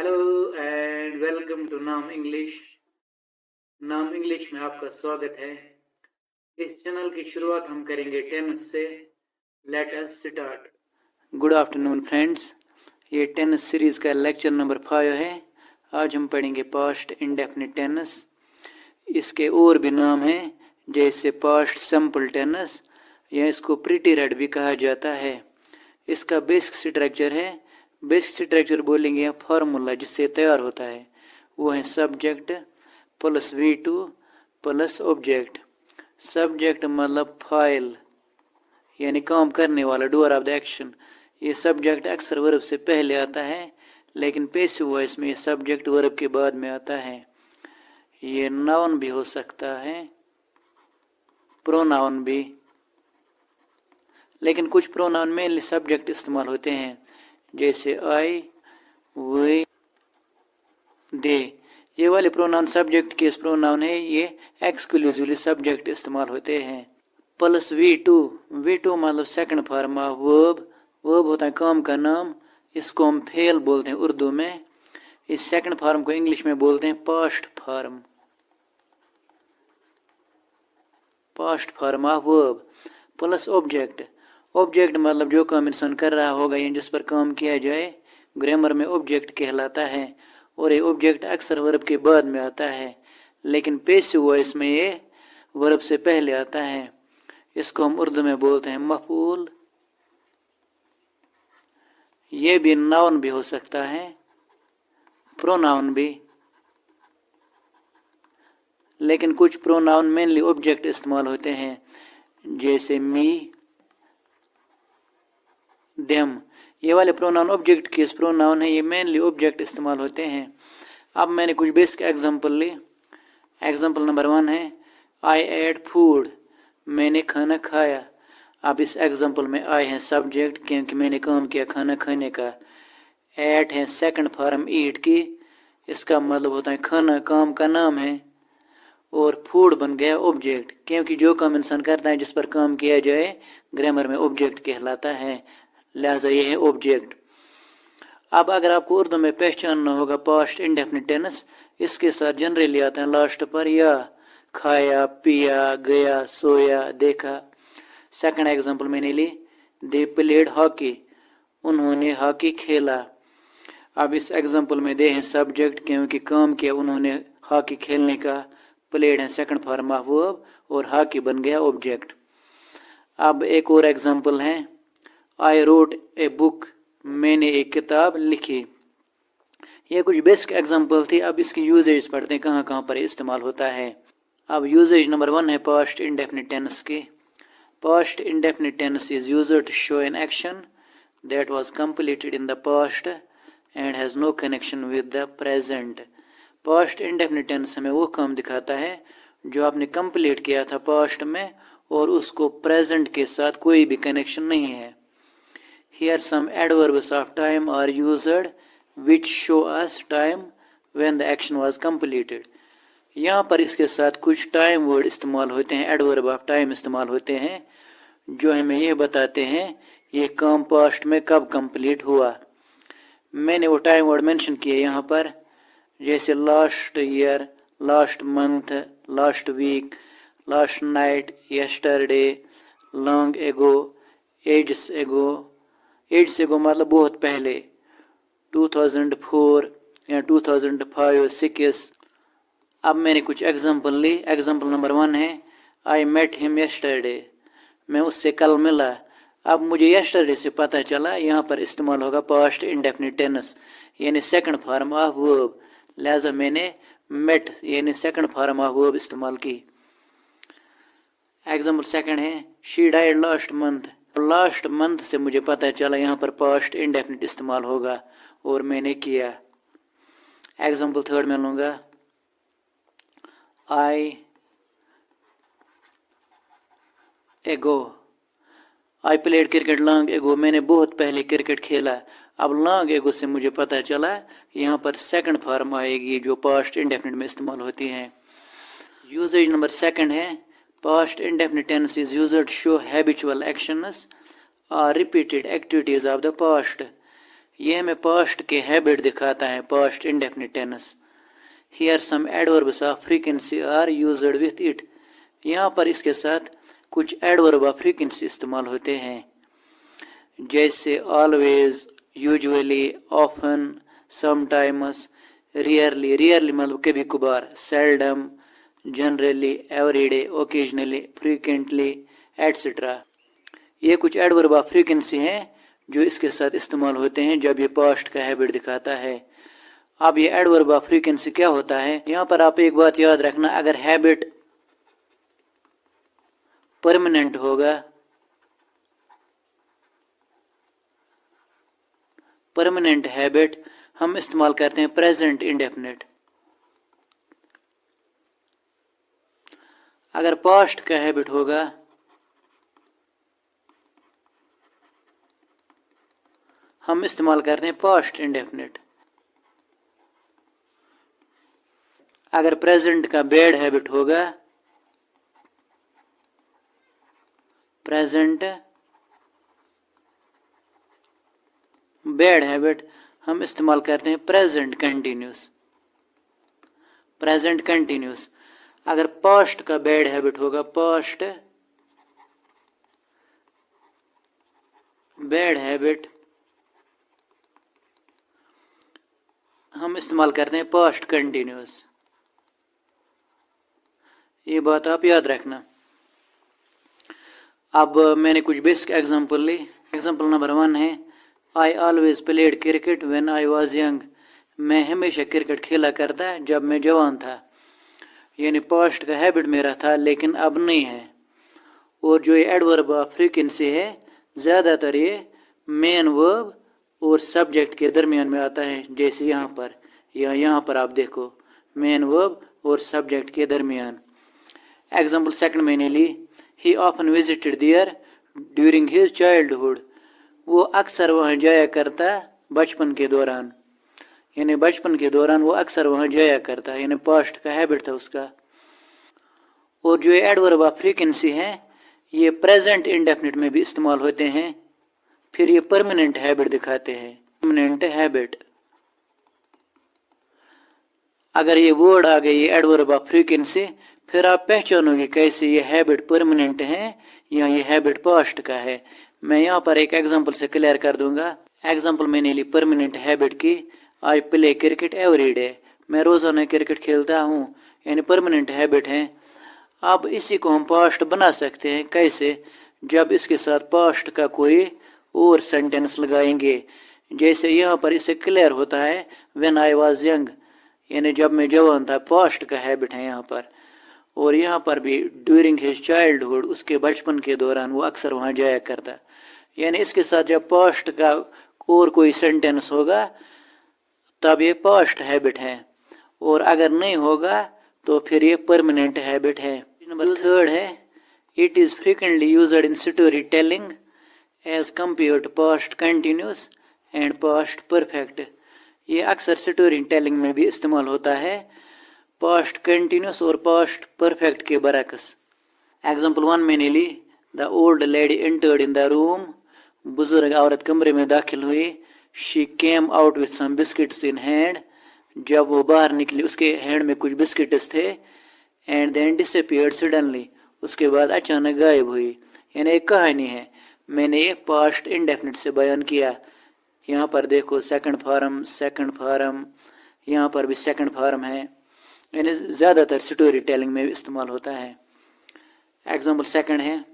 Hello and welcome to नाम English. नाम English में आपका स्वागत है। इस चैनल की शुरुआत हम करेंगे टेनिस से। Let us start. Good afternoon friends, ये टेनिस सीरीज का लेक्चर नंबर 5 है। आज हम पढ़ेंगे पास्ट इंडेफिनिट टेनिस। इसके और भी नाम हैं जैसे पास्ट सिंपल टेनिस या इसको प्रीटी रेड भी कहा जाता है। इसका बेसिक स्ट्रक्चर है, बेसिक स्ट्रक्चर बोलेंगे या फार्मूला जिससे तैयार होता है वो है subject plus V2 plus object. Subject मतलब फाइल यानी काम करने वाला, डूअर ऑफ द एक्शन। ये सब्जेक्ट अक्सर वर्ब से पहले आता है, लेकिन पैसिव वॉइस में ये सब्जेक्ट वर्ब के बाद में आता है। ये नाउन भी हो सकता है, प्रोनाउन भी, लेकिन कुछ प्रोनाउन मेनली सब्जेक्ट इस्तेमाल होते हैं जैसे आई, वे, दे। ये वाले प्रोनाउन सब्जेक्ट के प्रोनाउन है, ये एक्सक्लूसिवली सब्जेक्ट इस्तेमाल होते हैं। प्लस V2 मतलब second form of verb. Verb होता है काम का नाम, इसको हम फेल बोलते हैं उर्दू में। इस सेकंड फॉर्म को इंग्लिश में बोलते हैं past form, past form of verb. Plus object, object मतलब जो काम इंसान कर रहा होगा या जिस पर काम किया जाए, ग्रामर में ऑब्जेक्ट कहलाता है। और ये ऑब्जेक्ट अक्सर वर्ब के बाद में आता है, लेकिन पैसिव वॉइस में ये वर्ब से पहले आता है। इसको हम उर्दू में बोलते हैं मफूल। ये भी नाउन भी हो सकता है, प्रोनाउन भी, लेकिन कुछ प्रोनाउन मेनली ऑब्जेक्ट इस्तेमाल होते हैं जैसे मी, देम। ये वाले प्रोनाउन ऑब्जेक्ट के प्रोनाउन है, ये मेनली ऑब्जेक्ट इस्तेमाल होते हैं। अब मैंने कुछ बेसिक एग्जांपल ली। एग्जांपल नंबर 1 है आई एट फूड, मैंने खाना खाया। अब इस एग्जांपल में आई है सब्जेक्ट क्योंकि मैंने काम किया खाना खाने का। एट है सेकंड फॉर्म ईट की, इसका मतलब होता है खाना, काम का नाम है। और फूड बन गया ऑब्जेक्ट क्योंकि जो काम इंसान करता है जिस पर काम किया जाए ग्रामर में ऑब्जेक्ट कहलाता है, लिहाजा ये है ऑब्जेक्ट। अब अगर आपको उर्दू में पहचानना होगा पास्ट इंडेफिनिट टेंस, इसके साथ जनरली आते हैं लास्ट पर या, खाया, पिया, गया, सोया, देखा। सेकंड एग्जांपल मैंने ली, दे प्लेड हॉकी, उन्होंने हॉकी खेला। अब इस एग्जांपल में दे है सब्जेक्ट क्योंकि काम किया उन्होंने हॉकी खेलने का। प्लेड है सेकंड फॉर्म ऑफ वर्ब और हॉकी बन गया ऑब्जेक्ट। अब एक और एग्जांपल है आई रोट ए बुक, मैंने एक किताब लिखी। ये कुछ बेसिक एग्जांपल थी। अब इसकी यूजेज पढ़ते हैं कहाँ कहाँ पर इस्तेमाल होता है। अब यूजेज नंबर 1 है पास्ट इंडेफिनिट टेंस की। Past indefinite tense is used to show an action that was completed in the past and has no connection with the present. Past indefinite tense हमें वो काम दिखाता है जो आपने कंप्लीट किया था पास्ट में और उसको प्रेजेंट के साथ कोई भी कनेक्शन नहीं है। Here some adverbs of time are used which show us time when the action was completed. यहाँ पर इसके साथ कुछ टाइम वर्ड इस्तेमाल होते हैं, एडवर्ब ऑफ टाइम इस्तेमाल होते हैं जो हमें ये बताते हैं ये काम पास्ट में कब कंप्लीट हुआ। मैंने वो टाइम वर्ड मेंशन किए यहाँ पर, जैसे last year, last month, last week, last night, yesterday, long ago, ages ago. Ages ago मतलब बहुत पहले, 2004 या 2005, 6। अब मैंने कुछ एग्जांपल ली। एग्जांपल नंबर 1 है आई मेट हिम यस्टरडे, मैं उससे कल मिला। अब मुझे यस्टरडे से पता चला यहाँ पर इस्तेमाल होगा पास्ट इंडेफिनिट टेंस यानी सेकंड फॉर्म ऑफ वर्ब, लिहाजा मैंने मेट यानी सेकंड फॉर्म ऑफ वर्ब इस्तेमाल की। एग्जांपल सेकंड है she died last month, last month से मुझे पता चला यहाँ पर पास्ट इंडेफिनिट इस्तेमाल होगा और मैंने किया। एग्जांपल थर्ड में लूँगा आई एगो, I played cricket long ago, मैंने बहुत पहले क्रिकेट खेला। अब लॉन्ग एगो से मुझे पता चला यहाँ पर सेकंड फॉर्म आएगी जो पास्ट इंडेफिनिट में इस्तेमाल होती है। यूजेज नंबर 2 है past indefinite tense is used to show habitual actions or repeated activities of the past. ये हमें पास्ट के हैबिट दिखाता है, past indefinite tense. Here some adverbs of frequency are used with it. यहाँ पर इसके साथ कुछ एडवर्ब ऑफ फ्रीक्वेंसी इस्तेमाल होते हैं, जैसे always, usually, often, sometimes, rarely, rarely मतलब कभी कभार, seldom, generally, everyday, occasionally, frequently, etcetera. ये कुछ एडवर्ब ऑफ फ्रीक्वेंसी हैं जो इसके साथ इस्तेमाल होते हैं जब ये पास्ट का हैबिट दिखाता है। अब ये एडवर्ब ऑफ फ्रीक्वेंसी क्या होता है, यहाँ पर आप एक बात याद रखना, अगर हैबिट परमानेंट होगा, परमानेंट हैबिट, हम इस्तेमाल करते हैं प्रेजेंट इंडेफिनिट। अगर पास्ट का हैबिट होगा, हम इस्तेमाल करते हैं पास्ट इंडेफिनिट। अगर प्रेजेंट का बैड हैबिट होगा, प्रेजेंट बैड हैबिट, हम इस्तेमाल करते हैं प्रेजेंट कंटिन्यूस, प्रेजेंट कंटिन्यूस। अगर पास्ट का बैड हैबिट होगा, पास्ट बैड हैबिट, हम इस्तेमाल करते हैं पास्ट कंटिन्यूस। ये बात आप याद रखना। अब मैंने कुछ बेसिक एग्जांपल ली। एग्जांपल नंबर 1 है, I always played cricket when I was young. मैं हमेशा क्रिकेट खेला करता जब मैं जवान था, यानी पास्ट का हैबिट मेरा था लेकिन अब नहीं है। और जो ये एडवर्ब ऑफ फ्रीक्वेंसी है, ज़्यादातर ये मेन वर्ब और सब्जेक्ट के दरमियान में आता है, जैसे यहाँ पर या यहाँ पर आप देखो, मेन वर्ब और सब्जेक्ट के दरमियान। एग्जाम्पल सेकंड मैंने ली, he often visited there during his childhood. वो अक्सर वहाँ जाया करता बचपन के दौरान, यानी बचपन के दौरान वो अक्सर वहाँ जाया करता, यानी पास्ट का हैबिट था उसका। और जो ये एडवर्ब ऑफ फ्रीक्वेंसी है, ये प्रेजेंट इंडेफिनिट में भी इस्तेमाल होते हैं। फिर ये परमानेंट हैबिट दिखाते हैं, परमानेंट हैबिट। अगर ये वर्ड आ गए, ये एडवर्ब ऑफ फ्रीक्वेंसी, फिर आप पहचानोगे कैसे ये हैबिट परमानेंट है या ये हैबिट पास्ट का है। मैं यहाँ पर एक एग्जांपल से क्लियर कर दूंगा। एग्जांपल मैंने ली परमानेंट हैबिट की, I play cricket every day. मैं रोजाना क्रिकेट खेलता हूँ, यानी परमानेंट हैबिट है। अब इसी को हम पास्ट बना सकते हैं, कैसे? जब इसके साथ पास्ट का कोई और सेंटेंस लगाएंगे, जैसे यहाँ पर इसे क्लियर होता है व्हेन आई वाज यंग, यानी जब मैं जवान था, पास्ट का हैबिट है यहाँ पर। और यहाँ पर भी ड्यूरिंग हिज चाइल्डहुड, उसके बचपन के दौरान वो अक्सर वहाँ जाया करता, यानी इसके साथ जब पास्ट का और कोई सेंटेंस होगा तब ये पास्ट हैबिट है, और अगर नहीं होगा तो फिर ये परमानेंट हैबिट है। नंबर 3 है, it is frequently used in story telling as compared to past continuous and past perfect. ये अक्सर स्टोरी टेलिंग में भी इस्तेमाल होता है, पास्ट कंटिन्यूस और पास्ट परफेक्ट के बरक्स। एग्जाम्पल 1 मैंने ली, the old lady entered in the room. बुजुर्ग औरत कमरे में दाखिल हुई। She came out with some biscuits in hand. जब वो बाहर निकली, उसके हैंड में कुछ बिस्किट्स थे। एंड देन डिसअपीयर्ड सडनली, उसके बाद अचानक गायब हुई। यानी एक कहानी है, मैंने ये पास्ट इंडेफिनिट से बयान किया। यहाँ पर देखो सेकंड फॉर्म, यहाँ पर भी सेकंड फॉर्म है, यानी ज़्यादातर स्टोरी टेलिंग में इस्तेमाल होता है। एग्जाम्पल 2 है,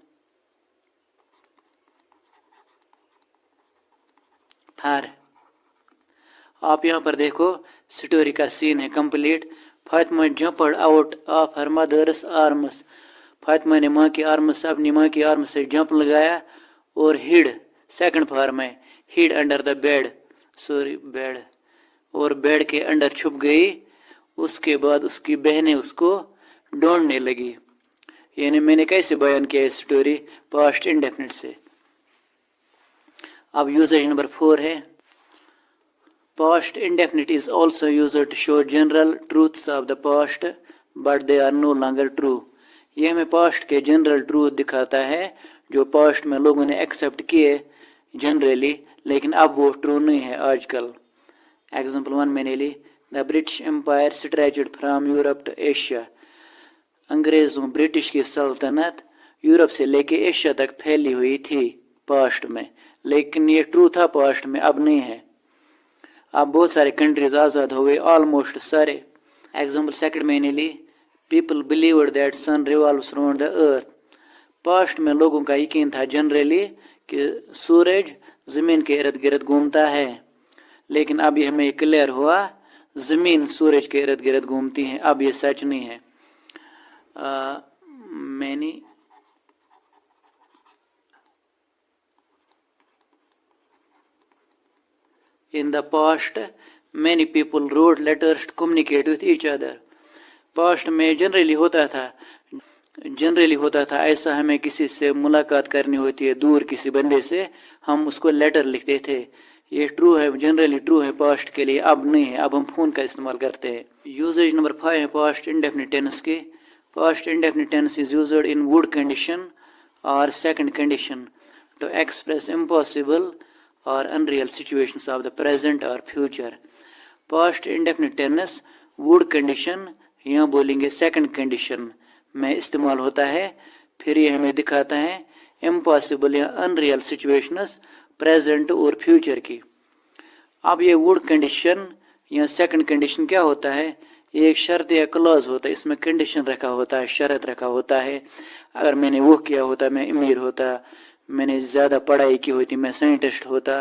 फार। आप यहाँ पर देखो स्टोरी का सीन है complete. Fatima jumped out of her mother's arms. Fatima ने माँ की आर्म्स, अपनी माँ की आर्म से जंप लगाया और हिड, सेकंड फॉर्म है, hid under the bed, bed, और बेड के अंदर छुप गई। उसके बाद उसकी बहनें उसको ढूंढने लगी। यानी मैंने कैसे बयान किया स्टोरी, पास्ट इंडेफिनिट से। अब यूजेज नंबर 4 है, past indefinite is also used to show general truths of the past but they are no longer true. ये हमें पास्ट के जनरल ट्रूथ दिखाता है जो पास्ट में लोगों ने एक्सेप्ट किए जनरली, लेकिन अब वो ट्रू नहीं है आजकल। एग्जाम्पल 1 मैंने ली, the British empire stretched from Europe to Asia. अंग्रेज़ों ब्रिटिश की सल्तनत यूरोप से लेके एशिया तक फैली हुई थी पास्ट में, लेकिन ये ट्रू था पास्ट में, अब नहीं है। अब बहुत सारे कंट्रीज आज़ाद हो गए, ऑलमोस्ट सारे। एग्जाम्पल सेकंड मैंने ली, people believed that sun revolves around the earth. Past में लोगों का यकीन था जनरली कि सूरज ज़मीन के इर्द गिर्द घूमता है, लेकिन अब ये हमें क्लियर हुआ ज़मीन सूरज के इर्द गिर्द घूमती है। अब ये सच नहीं है। मैंने In the past, many people wrote letters to communicate with each other. Past में जनरली होता था ऐसा, हमें किसी से मुलाकात करनी होती है दूर किसी बंदे से, हम उसको लेटर लिखते थे। ये ट्रू है, जनरली ट्रू है पास्ट के लिए, अब नहीं है, अब हम फ़ोन का इस्तेमाल करते हैं। यूजेज नंबर 5 है पास्ट इंडेफिनिट टेंस के। Past indefinite tense is used in would condition और second condition to express impossible और unreal situations of the present और future. Past indefinite tense would condition या बोलेंगे सेकंड कंडीशन में इस्तेमाल होता है। फिर ये हमें दिखाता है इम्पॉसिबल या अनरियल सिचुएशंस प्रेजेंट और फ्यूचर की। अब ये वुड कंडीशन या सेकंड कंडीशन क्या होता है, ये एक शर्त या क्लॉज होता है, इसमें कंडीशन रखा होता है, शर्त रखा होता है। अगर मैंने वो किया होता, मैं अमीर होता, मैंने ज़्यादा पढ़ाई की होती, मैं साइंटिस्ट होता,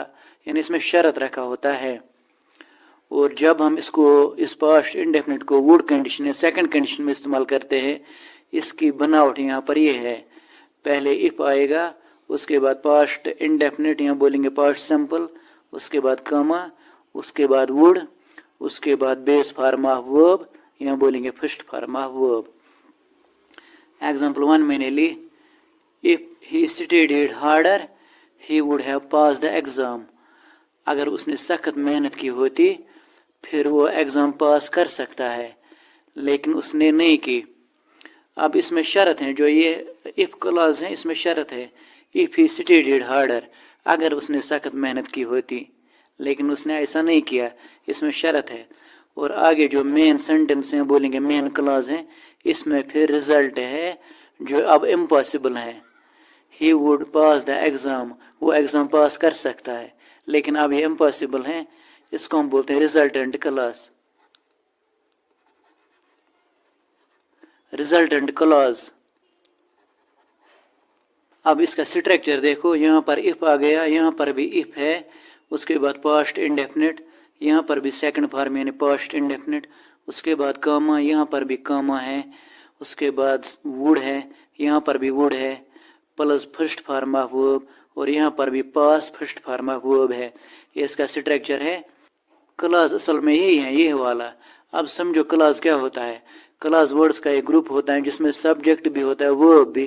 यानी इसमें शर्त रखा होता है। और जब हम इस पास्ट इंडेफिनिट को वुड कंडीशन या सेकंड कंडीशन में इस्तेमाल करते हैं, इसकी बनावट यहाँ पर ये है, पहले इफ आएगा, उसके बाद पास्ट इंडेफिनिट या बोलेंगे पास्ट सिंपल, उसके बाद कॉमा, उसके बाद वुड, उसके बाद बेस फॉर्म ऑफ वर्ब या बोलेंगे first form of verb. Example 1 मैंने ली, if he studied harder he would have pass the exam. अगर उसने सख्त मेहनत की होती फिर वो एग्ज़ाम पास कर सकता है, लेकिन उसने नहीं की। अब इसमें शर्त है, जो ये इफ क्लॉज है इसमें शर्त है, इफ ही स्टडीड हार्डर, अगर उसने सख्त मेहनत की होती, लेकिन उसने ऐसा नहीं किया, इसमें शर्त है। और आगे जो मेन सेंटेंस हैं बोलेंगे मेन क्लॉज हैं, इसमें फिर रिजल्ट है जो अब इम्पॉसिबल है। He would pass the exam, वो एग्ज़ाम पास कर सकता है, लेकिन अब ये इम्पॉसिबल है, इसको हम बोलते हैं रिजल्टेंट क्लॉज। Resultant clause. अब इसका स्ट्रक्चर देखो, यहाँ पर इफ आ गया, यहाँ पर भी इफ है, उसके बाद पास्ट इंडेफिनिट, यहाँ पर भी सेकंड फॉर्म यानी पास्ट इंडेफिनिट, उसके बाद कॉमा, यहाँ पर भी कॉमा है, उसके बाद वुड है, यहाँ पर भी वुड है, plus first form of verb, और यहाँ पर भी पास फर्स्ट फॉर्म ऑफ वर्ब है। ये इसका स्ट्रक्चर है। क्लॉज असल में यही है, ये वाला। अब समझो क्लॉज क्या होता है। क्लॉज वर्ड्स का एक ग्रुप होता है जिसमें सब्जेक्ट भी होता है, वर्ब भी,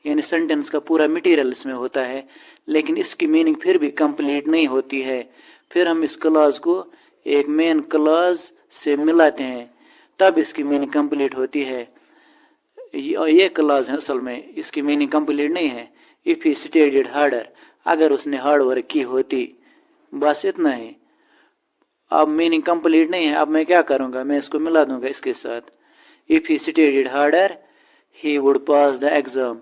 यानी सेंटेंस का पूरा मटेरियल इसमें होता है, लेकिन इसकी मीनिंग फिर भी कंप्लीट नहीं होती है। फिर हम इस क्लॉज को एक मेन क्लॉज से मिलाते हैं, तब इसकी मीनिंग कंप्लीट होती है। ये क्लॉज है असल में, इसकी मीनिंग कंप्लीट नहीं है। इफ ही स्टडीड हार्डर, अगर उसने हार्ड वर्क की होती, बस इतना ही। अब मीनिंग कंप्लीट नहीं है, अब मैं क्या करूँगा, मैं इसको मिला दूंगा इसके साथ। If he studied harder he would pass the exam,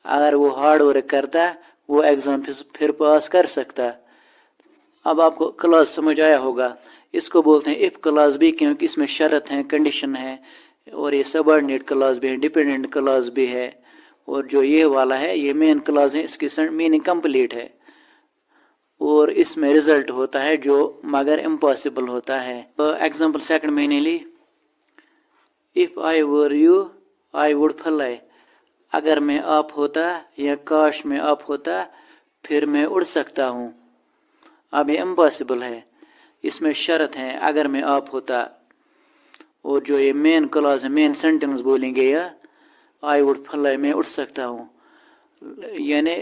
अगर वो हार्ड वर्क करता वो एग्ज़ाम फिर पास कर सकता। अब आपको क्लॉज समझ आया होगा। इसको बोलते हैं इफ क्लॉज भी, क्योंकि इसमें शर्त है, कंडीशन है, और ये सबऑर्डिनेट क्लॉज भी है, डिपेंडेंट क्लॉज भी है, और जो ये वाला है ये मेन क्लॉज है, इसकी मीनिंग कंप्लीट है, और इसमें रिजल्ट होता है जो मगर इम्पॉसिबल होता है। एग्जाम्पल सेकंड मैंने ली, if I were you I would fly, अगर मैं आप होता या काश में आप होता फिर मैं उड़ सकता हूँ। अब ये इम्पॉसिबल है, इसमें शर्त है अगर मैं आप होता, और जो ये मेन क्लॉज है, मेन सेंटेंस बोलेंगे या आई वुड फ्लाई, मैं उड़ सकता हूँ, यानी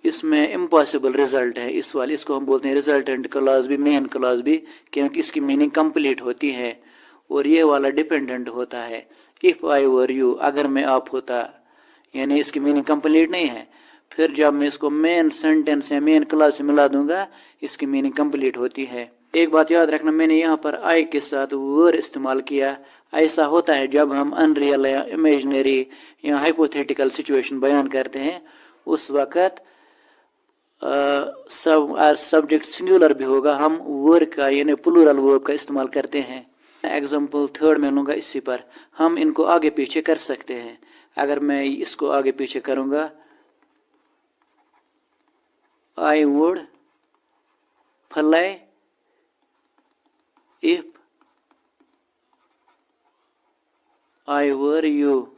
इसमें इम्पॉसिबल रिजल्ट है इस वाले। इसको हम बोलते हैं रिजल्टेंट क्लॉज भी, मेन क्लॉज भी, क्योंकि इसकी मीनिंग कंप्लीट होती है। और ये वाला डिपेंडेंट होता है, इफ़ आई वर यू, अगर मैं आप होता, यानी इसकी मीनिंग कंप्लीट नहीं है। फिर जब मैं इसको मेन सेंटेंस या मेन क्लास से मिला दूंगा इसकी मीनिंग कंप्लीट होती है। एक बात याद रखना, मैंने यहाँ पर आई के साथ वर इस्तेमाल किया। ऐसा होता है जब हम अनरियल या इमेजिनरी या हाइपोथेटिकल सिचुएशन बयान करते हैं, उस वक़्त सब्जेक्ट सिंगुलर भी होगा, हम वर का यानी प्लूरल वर्ब का इस्तेमाल करते हैं। एग्जाम्पल थर्ड में लूँगा, इसी पर हम इनको आगे पीछे कर सकते हैं। अगर मैं इसको आगे पीछे करूँगा, आई would fly if I were you.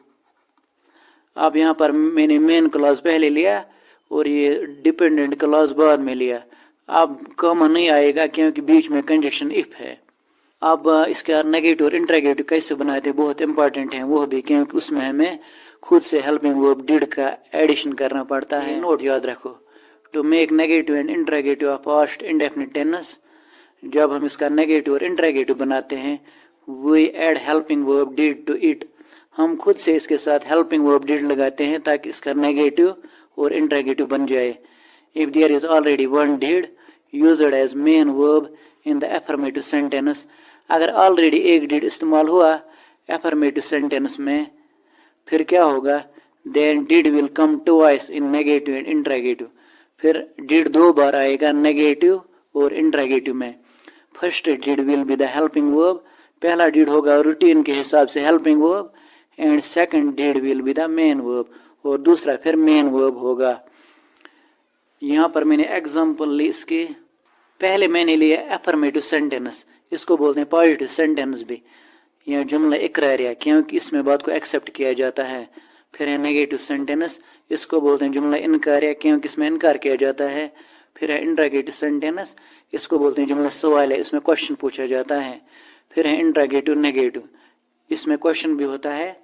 अब यहाँ पर मैंने मेन क्लॉज पहले लिया और ये डिपेंडेंट क्लॉज बाद में लिया। अब कॉमन नहीं आएगा क्योंकि बीच में कंजक्शन इफ है। अब इसका नेगेटिव और इंट्रोगेटिव कैसे बनाते बहुत इंपॉर्टेंट है वो भी, क्योंकि उसमें हमें खुद से हेल्पिंग वर्ब डिड का एडिशन करना पड़ता है। नोट याद रखो, to make negative and interrogative of past indefinite tense, जब हम इसका नेगेटिव और इंट्रोगेटिव बनाते हैं we add helping verb did to it. हम खुद से इसके साथ हेल्पिंग वर्ब डिड लगाते हैं ताकि इसका नेगेटिव और इंट्रोगेटिव बन जाए। If there is already one did used as main verb in the affirmative sentence, अगर ऑलरेडी एक डिड इस्तेमाल हुआ एफर्मेटिव सेंटेंस में, फिर क्या होगा, then did will come twice in negative and interrogative. फिर डिड दो बार आएगा नेगेटिव और इंट्रोगेटिव में। First did will be the helping verb, पहला डिड होगा रूटीन के हिसाब से helping verb, and second did will be the main verb, और दूसरा फिर मेन वर्ब होगा। यहाँ पर मैंने एग्जांपल ली इसके। पहले मैंने लिया एफर्मेटिव सेंटेंस, इसको बोलते हैं पॉजिटिव सेंटेंस भी, या जुमला इकरारिया, क्योंकि इसमें बात को एक्सेप्ट किया जाता है। फिर है नेगेटिव सेंटेंस, इसको बोलते हैं जुमला इनकारिया, क्योंकि इसमें इनकार किया जाता है। फिर है इंट्रोगेटिव सेंटेंस, इसको बोलते हैं जुमला सवाल है, इसमें क्वेश्चन पूछा जाता है। फिर है इंट्रोगेटिव नेगेटिव, इसमें क्वेश्चन भी होता है,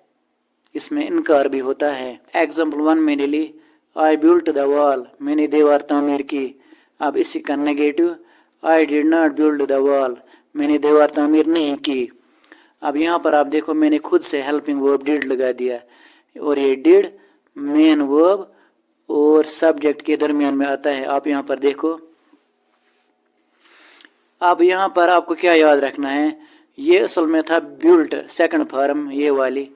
इसमें इनकार भी होता है। एग्जाम्पल 1 मैंने ली, आई बिल्ट द वॉल, मैंने दीवार तामीर की। अब इसी का negative, I did not build the wall, मैंने दीवार तामीर नहीं की। अब यहाँ पर आप देखो मैंने खुद से हेल्पिंग वर्ब डिड लगा दिया, और ये डिड मेन वर्ब और सब्जेक्ट के दरमियान में आता है। आप यहाँ पर देखो, अब यहाँ पर आपको क्या याद रखना है, ये असल में था बिल्ट सेकंड फॉर्म, ये वाली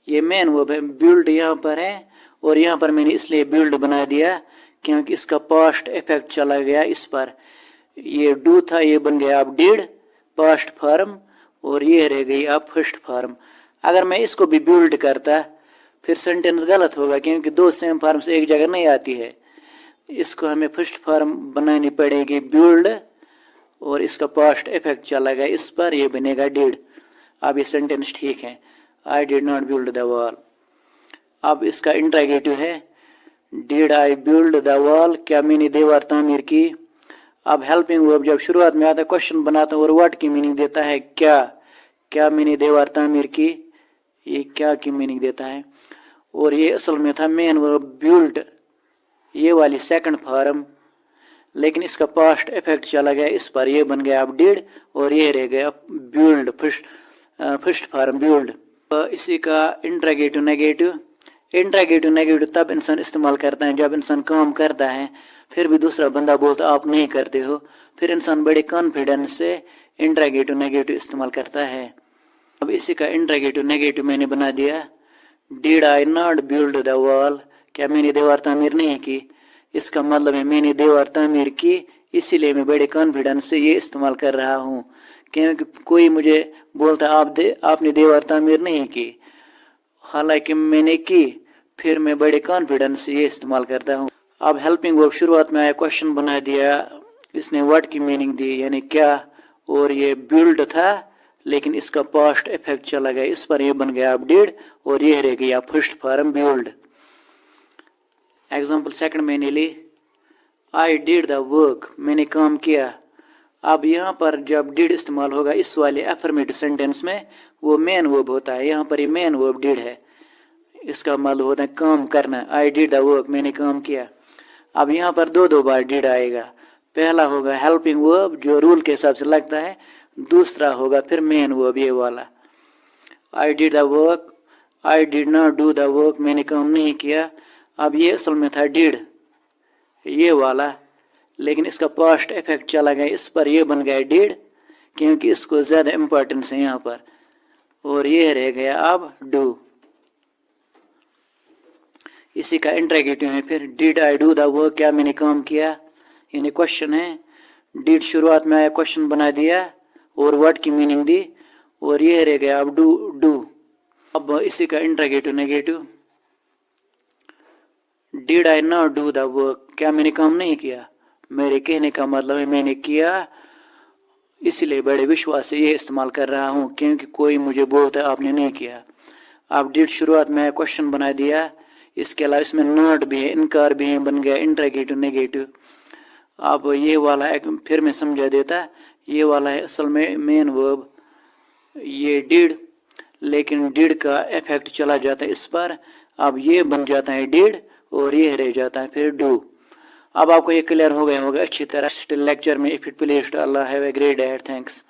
ये मेन वर्ब है। बिल्ड यहाँ पर है और यहाँ पर मैंने इसलिए बिल्ड बना दिया क्योंकि इसका पास्ट इफेक्ट चला गया इस पर। ये डू था, ये बन गया अब डिड पास्ट फॉर्म, और ये रह गई अब फर्स्ट फॉर्म। अगर मैं इसको भी बिल्ड करता फिर सेंटेंस गलत होगा, क्योंकि दो सेम फॉर्म्स एक जगह नहीं आती है। इसको हमें फर्स्ट फॉर्म बनानी पड़ेगी बिल्ड, और इसका पास्ट इफेक्ट चला गया इस पर, ये बनेगा डिड। अब ये सेंटेंस ठीक है, I did not build the wall. अब इसका इंट्रोगेटिव है, did I build the wall, क्या मैंने दीवार तामीर की। अब हेल्पिंग वर्ब जब शुरुआत में आता है क्वेश्चन बनाता है और व्हाट की मीनिंग देता है क्या मैंने दीवार तामीर की, ये क्या की मीनिंग देता है। और ये असल में था मेन वर्ब बिल्ड, ये वाली सेकंड फॉर्म, लेकिन इसका पास्ट इफेक्ट चला गया इस पर, ये बन गया अब डिड, और ये रह गया बिल्ड फर्स्ट फॉर्म बिल्ड। इसी का इंट्रोगेटिव नेगेटिव तब इंसान इस्तेमाल करता है जब इंसान काम करता है फिर भी दूसरा बंदा बोलता आप नहीं करते हो, फिर इंसान बड़े कॉन्फिडेंस से इंट्रोगेटिव नेगेटिव इस्तेमाल करता है। अब इसी का इंट्रोगेटिव नेगेटिव मैंने बना दिया, did I not build the wall, क्या मैंने दीवार तामीर नहीं की। इसका मतलब है मैंने दीवार तामीर की, इसीलिए मैं बड़े कॉन्फिडेंस से ये इस्तेमाल कर रहा हूँ, क्योंकि कोई मुझे बोलता आपने दीवार तामीर नहीं की, हालांकि मैंने की, फिर मैं बड़े कॉन्फिडेंस से ये इस्तेमाल करता हूँ। अब हेल्पिंग वर्ब शुरुआत में आया, क्वेश्चन बना दिया, इसने व्हाट की मीनिंग दी यानी क्या, और ये बिल्ड था लेकिन इसका पास्ट इफेक्ट चला गया इस पर, ये बन गया अब डिड, और ये रह गया first form build. Example second मैंने ली, आई डिड द वर्क, मैंने काम किया। अब यहाँ पर जब डिड इस्तेमाल होगा इस वाले एफर्मेटिव सेंटेंस में, वो मेन वर्ब होता है, यहाँ पर ये मेन वर्ब डिड है, इसका मतलब होता है काम करना। आई डिड द वर्क, मैंने काम किया। अब यहाँ पर दो बार डिड आएगा, पहला होगा हेल्पिंग वर्ब जो रूल के हिसाब से लगता है, दूसरा होगा फिर मेन वर्ब ये वाला। I did the work, I did not do the work, मैंने काम नहीं किया। अब ये असल में था डिड, ये वाला, लेकिन इसका पास्ट इफेक्ट चला गया इस पर, ये बन गया डिड क्योंकि इसको ज़्यादा इम्पोर्टेंस है यहाँ पर, और ये रह गया अब डू। इसी का इंट्रोगेटिव है फिर, did I do the work, क्या मैंने काम किया, यानी क्वेश्चन है। डिड शुरुआत में आया, क्वेश्चन बना दिया और वर्ड की मीनिंग दी, और ये रह गया अब डू। अब इसी का interrogative negative, did I not do the work, क्या मैंने काम नहीं किया, मेरे कहने का मतलब है मैंने किया, इसलिए बड़े विश्वास से ये इस्तेमाल कर रहा हूँ क्योंकि कोई मुझे बोलता है आपने नहीं किया। अब डिड शुरुआत में क्वेश्चन बना दिया, इसके अलावा इसमें नॉट भी है, इनकार भी है, बन गया इंट्रोगेटिव नेगेटिव। अब ये वाला एक फिर मैं समझा देता, ये वाला है असल में मेन वर्ब, ये डिड, लेकिन डिड का इफेक्ट चला जाता है इस पर, अब ये बन जाता है डिड और ये रह जाता है फिर डू। अब आपको ये क्लियर हो गया होगा अच्छी तरह। लेक्चर में if it please Allah have a great day, thanks.